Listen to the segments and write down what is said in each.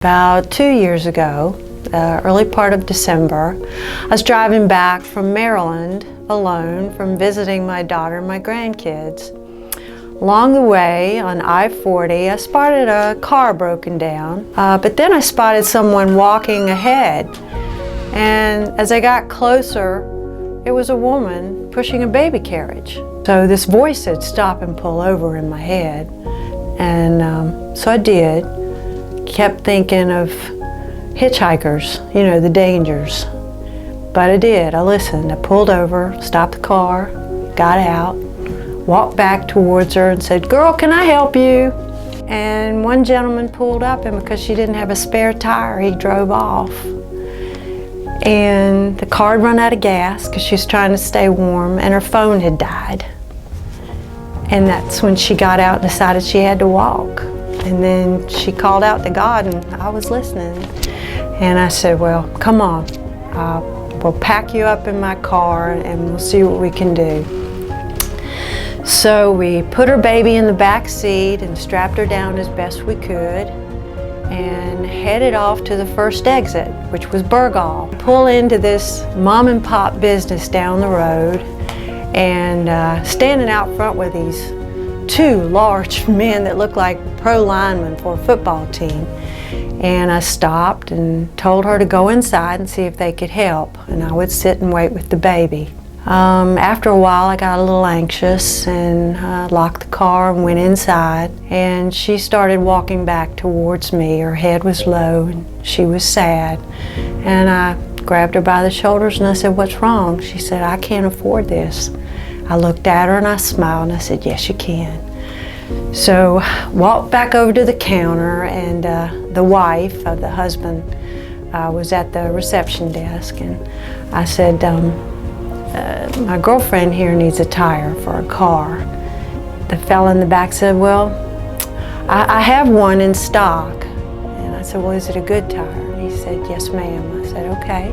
About 2 years ago, the early part of December, I was driving back from Maryland alone from visiting my daughter and my grandkids. Along the way on I-40, I spotted a car broken down, but then I spotted someone walking ahead. And as I got closer, it was a woman pushing a baby carriage. So this voice said, "Stop and pull over," in my head. And so I did. Kept thinking of hitchhikers, you know, the dangers. But I did. I listened. I pulled over, stopped the car, got out, walked back towards her and said, "Girl, can I help you?" And one gentleman pulled up, and because she didn't have a spare tire, he drove off. And the car had run out of gas because she was trying to stay warm, and her phone had died. And that's when she got out and decided she had to walk. And then she called out to God, and I was listening. And I said, "Well, come on, we'll pack you up in my car and we'll see what we can do." So we put her baby in the back seat and strapped her down as best we could and headed off to the first exit, which was Burgall. Pull into this mom and pop business down the road, and standing out front with these two large men that looked like Pro Linemen for a football team. And I stopped and told her to go inside and see if they could help, and I would sit and wait with the baby. After a while I got a little anxious and locked the car and went inside, and she started walking back towards me. Her head was low and she was sad, and I grabbed her by the shoulders and I said, "What's wrong?" She said, "I can't afford this." I looked at her and I smiled and I said, "Yes, you can." So walked back over to the counter, and the wife of the husband was at the reception desk, and I said, "My girlfriend here needs a tire for a car." The fella in the back said, "Well, I have one in stock." And I said, "Well, is it a good tire?" And he said, "Yes, ma'am." I said, "Okay,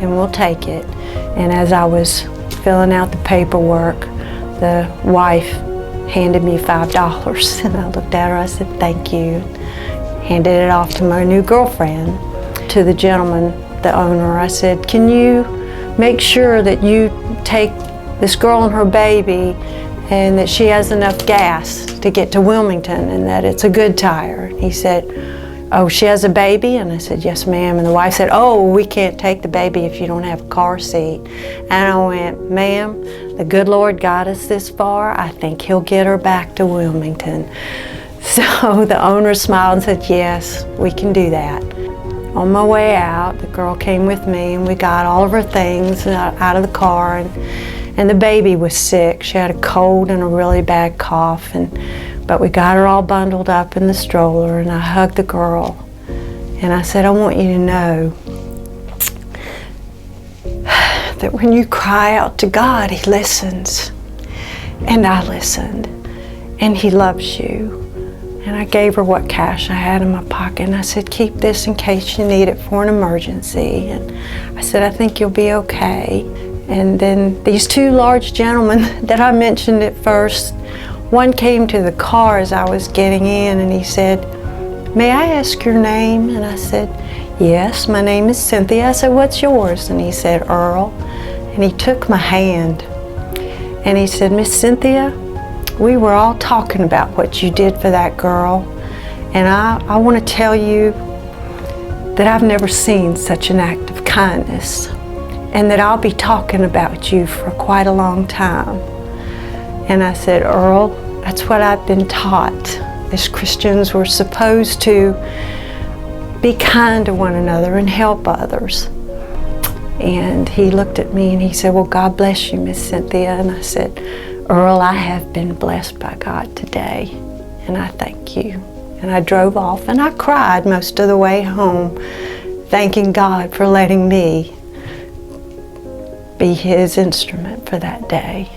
then we'll take it." And as I was filling out the paperwork, the wife handed me $5, and I looked at her, I said, "Thank you." Handed it off to my new girlfriend. To the gentleman, the owner, I said, "Can you make sure that you take this girl and her baby and that she has enough gas to get to Wilmington and that it's a good tire?" He said, "Oh, she has a baby?" And I said, "Yes, ma'am." And the wife said, "Oh, we can't take the baby if you don't have a car seat." And I went, "Ma'am, the good Lord got us this far. I think He'll get her back to Wilmington." So the owner smiled and said, "Yes, we can do that." On my way out, the girl came with me, and we got all of her things out of the car, and the baby was sick. She had a cold and a really bad cough, but we got her all bundled up in the stroller, and I hugged the girl, and I said, "I want you to know that when you cry out to God, He listens." And I listened, and He loves you. And I gave her what cash I had in my pocket, and I said, "Keep this in case you need it for an emergency." And I said, "I think you'll be okay." And then these two large gentlemen that I mentioned at first, one came to the car as I was getting in, and he said, "May I ask your name?" And I said, "Yes, my name is Cynthia." I said, "What's yours?" And he said, "Earl." And he took my hand, and he said, "Miss Cynthia, we were all talking about what you did for that girl, and I want to tell you that I've never seen such an act of kindness, and that I'll be talking about you for quite a long time." And I said, "Earl, that's what I've been taught. As Christians, we're supposed to be kind to one another and help others." And he looked at me and he said, "Well, God bless you, Miss Cynthia." And I said, "Earl, I have been blessed by God today, and I thank you." And I drove off, and I cried most of the way home, thanking God for letting me be His instrument for that day.